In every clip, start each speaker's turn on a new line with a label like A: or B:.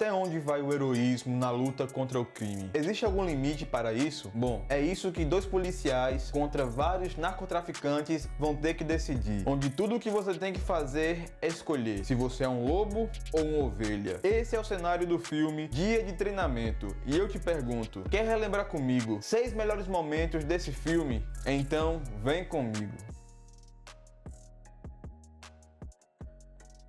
A: Até onde vai o heroísmo na luta contra o crime? Existe algum limite para isso? Bom, é isso que dois policiais contra vários narcotraficantes vão ter que decidir, onde tudo o que você tem que fazer é escolher se você é um lobo ou uma ovelha. Esse é o cenário do filme Dia de Treinamento, e eu te pergunto, quer relembrar comigo 6 melhores momentos desse filme? Então vem comigo.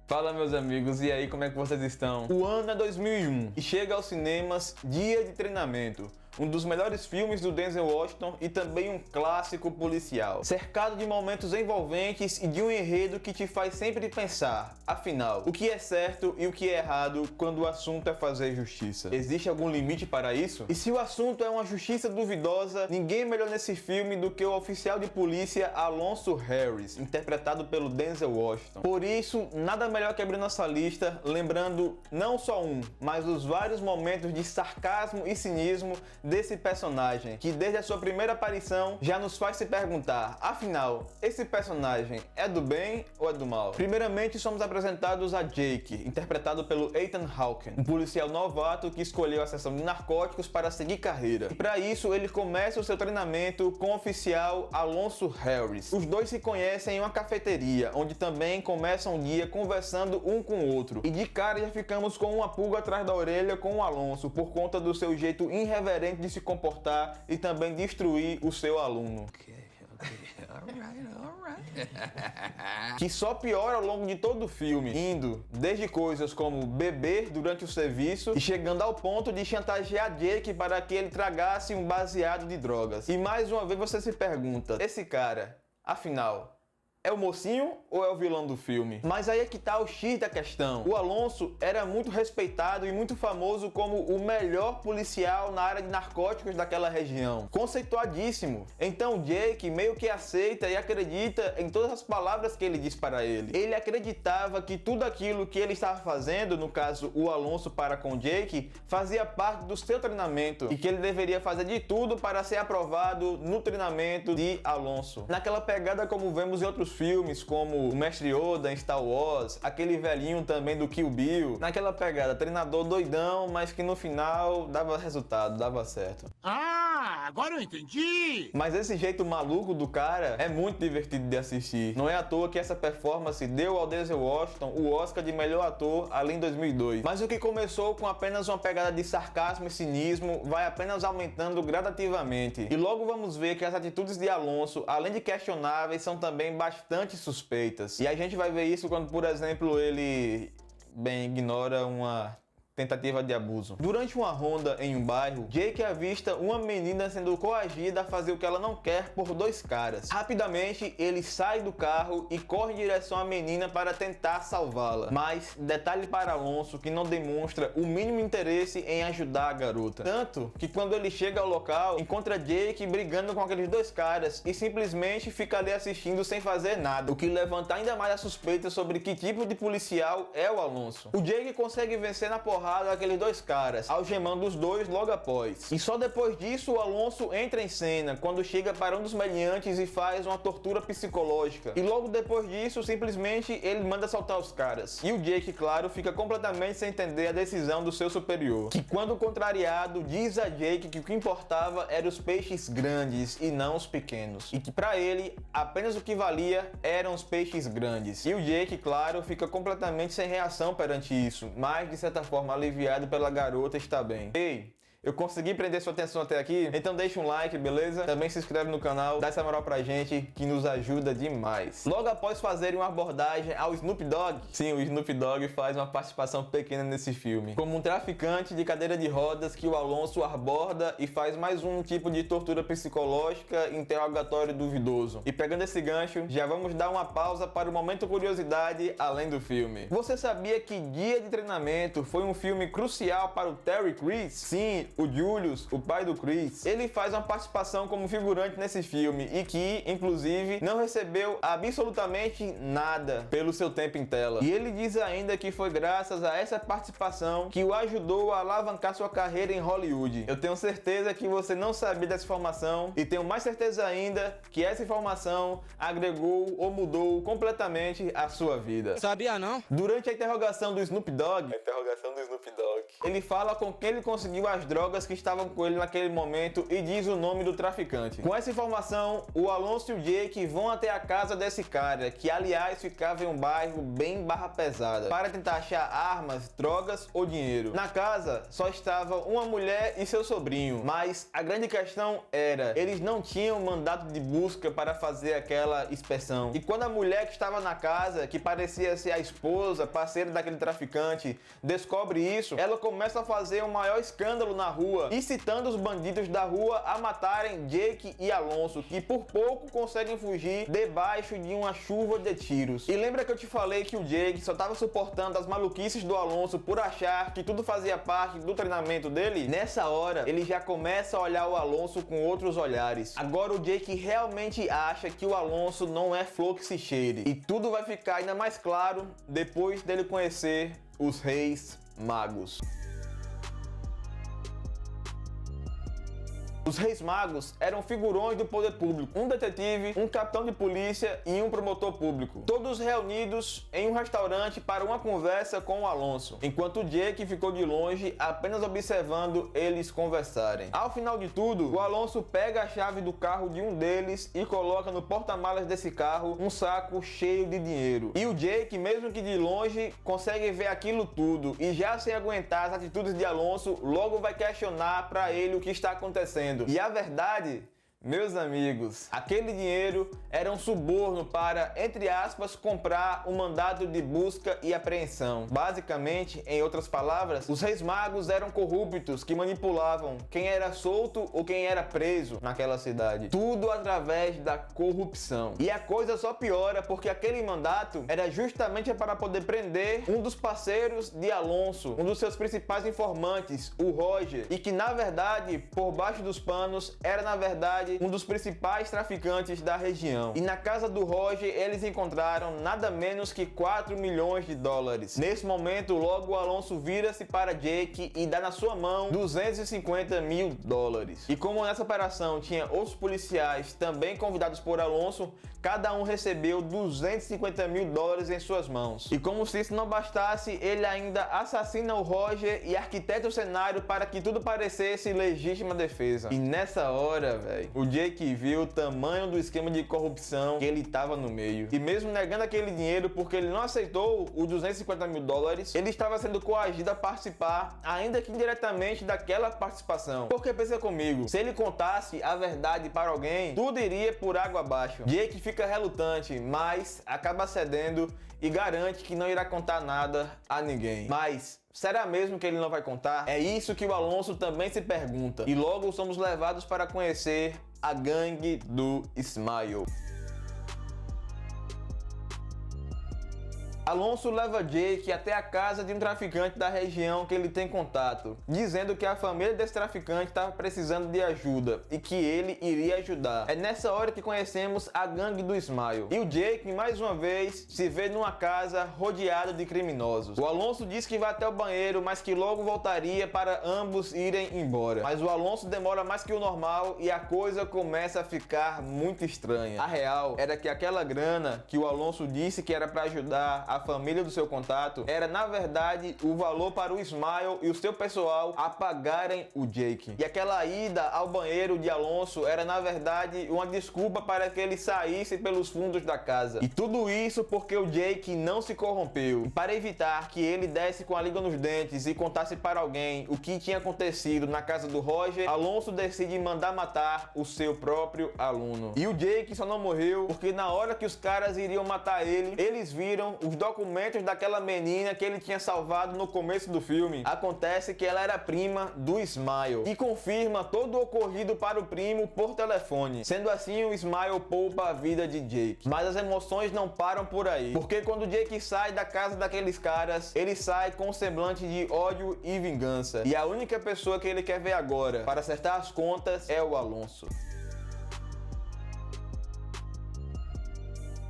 A: Fala, meus amigos, e aí, como é que vocês estão? O ano é 2001 e chega aos cinemas Dia de Treinamento, um dos melhores filmes do Denzel Washington e também um clássico policial, cercado de momentos envolventes e de um enredo que te faz sempre pensar, afinal, o que é certo e o que é errado quando o assunto é fazer justiça? Existe algum limite para isso? E se o assunto é uma justiça duvidosa, ninguém melhor nesse filme do que o oficial de polícia Alonso Harris, interpretado pelo Denzel Washington. Por isso, nada melhor que abrir nossa lista, lembrando não só um, mas os vários momentos de sarcasmo e cinismo desse personagem, que desde a sua primeira aparição já nos faz se perguntar, afinal, esse personagem é do bem ou é do mal? Primeiramente, somos apresentados a Jake, interpretado pelo Ethan Hawke, um policial novato que escolheu a seção de narcóticos para seguir carreira. E para isso, ele começa o seu treinamento com o oficial Alonso Harris. Os dois se conhecem em uma cafeteria, onde também começam o dia conversando um com o outro. E de cara já ficamos com uma pulga atrás da orelha com o Alonso, por conta do seu jeito irreverente de se comportar e também destruir o seu aluno. Alright. Que só piora ao longo de todo o filme, indo desde coisas como beber durante o serviço e chegando ao ponto de chantagear Jake para que ele tragasse um baseado de drogas. E mais uma vez você se pergunta, esse cara, afinal, é o mocinho ou é o vilão do filme? Mas aí é que tá o X da questão. O Alonso era muito respeitado e muito famoso como o melhor policial na área de narcóticos daquela região. Conceituadíssimo. Então Jake meio que aceita e acredita em todas as palavras que ele diz para ele. Ele acreditava que tudo aquilo que ele estava fazendo, no caso o Alonso para com Jake, fazia parte do seu treinamento e que ele deveria fazer de tudo para ser aprovado no treinamento de Alonso. Naquela pegada como vemos em outros filmes como o Mestre Yoda em Star Wars, aquele velhinho também do Kill Bill, naquela pegada, treinador doidão, mas que no final dava resultado, dava certo.
B: Ah, agora eu entendi!
A: Mas esse jeito maluco do cara é muito divertido de assistir. Não é à toa que essa performance deu ao Denzel Washington o Oscar de melhor ator ali em 2002. Mas o que começou com apenas uma pegada de sarcasmo e cinismo vai apenas aumentando gradativamente. E logo vamos ver que as atitudes de Alonso, além de questionáveis, são também bastante suspeitas. E a gente vai ver isso quando, por exemplo, ele ignora uma tentativa de abuso. Durante uma ronda em um bairro, Jake avista uma menina sendo coagida a fazer o que ela não quer por dois caras. Rapidamente, ele sai do carro e corre em direção à menina para tentar salvá-la. Mas, detalhe para Alonso que não demonstra o mínimo interesse em ajudar a garota. Tanto que quando ele chega ao local, encontra Jake brigando com aqueles dois caras e simplesmente fica ali assistindo sem fazer nada, o que levanta ainda mais a suspeita sobre que tipo de policial é o Alonso. O Jake consegue vencer na porrada aqueles dois caras, algemando os dois logo após. E só depois disso o Alonso entra em cena, quando chega para um dos meliantes e faz uma tortura psicológica. E logo depois disso, simplesmente ele manda soltar os caras. E o Jake, claro, fica completamente sem entender a decisão do seu superior, que quando contrariado, diz a Jake que o que importava eram os peixes grandes e não os pequenos. E que para ele, apenas o que valia eram os peixes grandes. E o Jake, claro, fica completamente sem reação perante isso, mas de certa forma aliviado pela garota está bem. Ei, eu consegui prender sua atenção até aqui? Então deixa um like, beleza? Também se inscreve no canal, dá essa moral pra gente que nos ajuda demais. Logo após fazerem uma abordagem ao Snoop Dogg, sim, o Snoop Dogg faz uma participação pequena nesse filme, como um traficante de cadeira de rodas que o Alonso aborda e faz mais um tipo de tortura psicológica e interrogatório duvidoso. E pegando esse gancho, já vamos dar uma pausa para o momento curiosidade além do filme. Você sabia que Dia de Treinamento foi um filme crucial para o Terry Crews? Sim, o Julius, o pai do Chris, ele faz uma participação como figurante nesse filme e que, inclusive, não recebeu absolutamente nada pelo seu tempo em tela. E ele diz ainda que foi graças a essa participação que o ajudou a alavancar sua carreira em Hollywood. Eu tenho certeza que você não sabia dessa informação e tenho mais certeza ainda que essa informação agregou ou mudou completamente a sua vida.
C: Sabia não?
A: Durante a interrogação do Snoop Dogg, ele fala com quem ele conseguiu as drogas que estavam com ele naquele momento e diz o nome do traficante. Com essa informação, o Alonso e o Jake vão até a casa desse cara, que aliás ficava em um bairro bem barra pesada, para tentar achar armas, drogas ou dinheiro. Na casa só estava uma mulher e seu sobrinho, mas a grande questão era, eles não tinham mandato de busca para fazer aquela inspeção. E quando a mulher que estava na casa, que parecia ser a esposa, parceira daquele traficante, descobre isso, ela começa a fazer o maior escândalo na rua, incitando os bandidos da rua a matarem Jake e Alonso, que por pouco conseguem fugir debaixo de uma chuva de tiros. E lembra que eu te falei que o Jake só estava suportando as maluquices do Alonso por achar que tudo fazia parte do treinamento dele? Nessa hora, ele já começa a olhar o Alonso com outros olhares. Agora o Jake realmente acha que o Alonso não é flor que se cheire. E tudo vai ficar ainda mais claro depois dele conhecer os Reis Magos. Os Reis Magos eram figurões do poder público, um detetive, um capitão de polícia e um promotor público, todos reunidos em um restaurante para uma conversa com o Alonso, enquanto Jake ficou de longe apenas observando eles conversarem. Ao final de tudo, o Alonso pega a chave do carro de um deles e coloca no porta-malas desse carro um saco cheio de dinheiro. E o Jake, mesmo que de longe, consegue ver aquilo tudo e já sem aguentar as atitudes de Alonso, logo vai questionar para ele o que está acontecendo. E a verdade, meus amigos, aquele dinheiro era um suborno para, entre aspas, comprar um mandado de busca e apreensão. Basicamente, em outras palavras, os Reis Magos eram corruptos que manipulavam quem era solto ou quem era preso naquela cidade. Tudo através da corrupção. E a coisa só piora porque aquele mandato era justamente para poder prender um dos parceiros de Alonso, um dos seus principais informantes, o Roger, e que na verdade, por baixo dos panos, era na verdade um dos principais traficantes da região. E na casa do Roger eles encontraram nada menos que 4 milhões de dólares. Nesse momento, logo o Alonso vira-se para Jake e dá na sua mão 250 mil dólares. E como nessa operação tinha outros policiais também convidados por Alonso, cada um recebeu 250 mil dólares em suas mãos. E como se isso não bastasse, ele ainda assassina o Roger e arquiteta o cenário para que tudo parecesse legítima defesa. E nessa hora, velho, o Jake viu o tamanho do esquema de corrupção que ele estava no meio. E mesmo negando aquele dinheiro porque ele não aceitou os 250 mil dólares, ele estava sendo coagido a participar, ainda que indiretamente, daquela participação. Porque pensa comigo, se ele contasse a verdade para alguém, tudo iria por água abaixo. Jake fica relutante, mas acaba cedendo e garante que não irá contar nada a ninguém. Mas será mesmo que ele não vai contar? É isso que o Alonso também se pergunta. E logo somos levados para conhecer a gangue do Smile. Alonso leva Jake até a casa de um traficante da região que ele tem contato, dizendo que a família desse traficante estava precisando de ajuda e que ele iria ajudar. É nessa hora que conhecemos a gangue do Smile. E o Jake, mais uma vez, se vê numa casa rodeado de criminosos. O Alonso diz que vai até o banheiro, mas que logo voltaria para ambos irem embora. Mas o Alonso demora mais que o normal e a coisa começa a ficar muito estranha. A real era que aquela grana que o Alonso disse que era para ajudar a família do seu contato era na verdade o valor para o Smile e o seu pessoal apagarem o Jake. E aquela ida ao banheiro de Alonso era na verdade uma desculpa para que ele saísse pelos fundos da casa. E tudo isso porque o Jake não se corrompeu. E para evitar que ele desse com a língua nos dentes e contasse para alguém o que tinha acontecido na casa do Roger, Alonso decide mandar matar o seu próprio aluno. E o Jake só não morreu porque na hora que os caras iriam matar ele, eles viram os documentos daquela menina que ele tinha salvado no começo do filme. Acontece que ela era prima do Smile e confirma todo o ocorrido para o primo por telefone. Sendo assim, o Smile poupa a vida de Jake. Mas as emoções não param por aí, porque quando Jake sai da casa daqueles caras, ele sai com um semblante de ódio e vingança. E a única pessoa que ele quer ver agora para acertar as contas é o Alonso.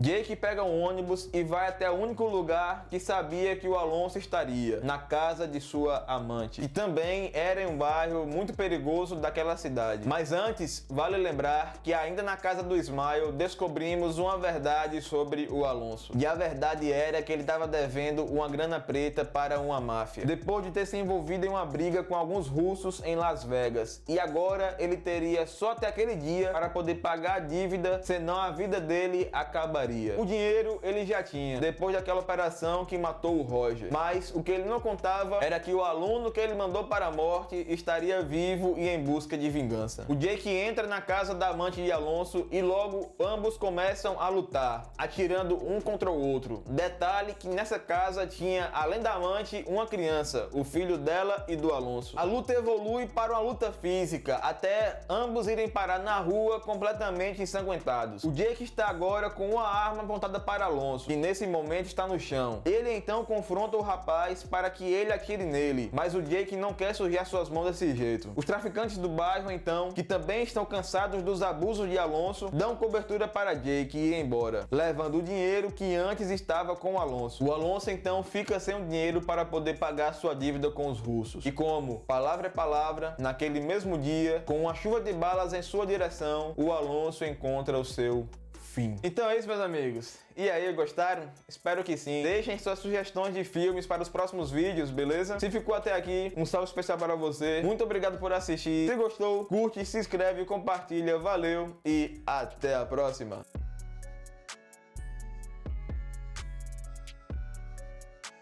A: Jake pega um ônibus e vai até o único lugar que sabia que o Alonso estaria, na casa de sua amante. E também era em um bairro muito perigoso daquela cidade. Mas antes, vale lembrar que ainda na casa do Smile descobrimos uma verdade sobre o Alonso. E a verdade era que ele estava devendo uma grana preta para uma máfia, depois de ter se envolvido em uma briga com alguns russos em Las Vegas. E agora ele teria só até aquele dia para poder pagar a dívida, senão a vida dele acabaria. O dinheiro ele já tinha, depois daquela operação que matou o Roger. Mas o que ele não contava era que o aluno que ele mandou para a morte estaria vivo e em busca de vingança. O Jake entra na casa da amante de Alonso e logo ambos começam a lutar, atirando um contra o outro. Detalhe que nessa casa tinha, além da amante, uma criança, o filho dela e do Alonso. A luta evolui para uma luta física, até ambos irem parar na rua completamente ensanguentados. O Jake está agora com uma arma apontada para Alonso, que nesse momento está no chão. Ele então confronta o rapaz para que ele atire nele, mas o Jake não quer sujar suas mãos desse jeito. Os traficantes do bairro então, que também estão cansados dos abusos de Alonso, dão cobertura para Jake ir embora, levando o dinheiro que antes estava com Alonso. O Alonso então fica sem o dinheiro para poder pagar sua dívida com os russos. E como palavra é palavra, naquele mesmo dia, com uma chuva de balas em sua direção, o Alonso encontra o seu fim. Então é isso, meus amigos. E aí, gostaram? Espero que sim. Deixem suas sugestões de filmes para os próximos vídeos, beleza? Se ficou até aqui, um salve especial para você. Muito obrigado por assistir. Se gostou, curte, se inscreve, compartilha. Valeu e até a próxima.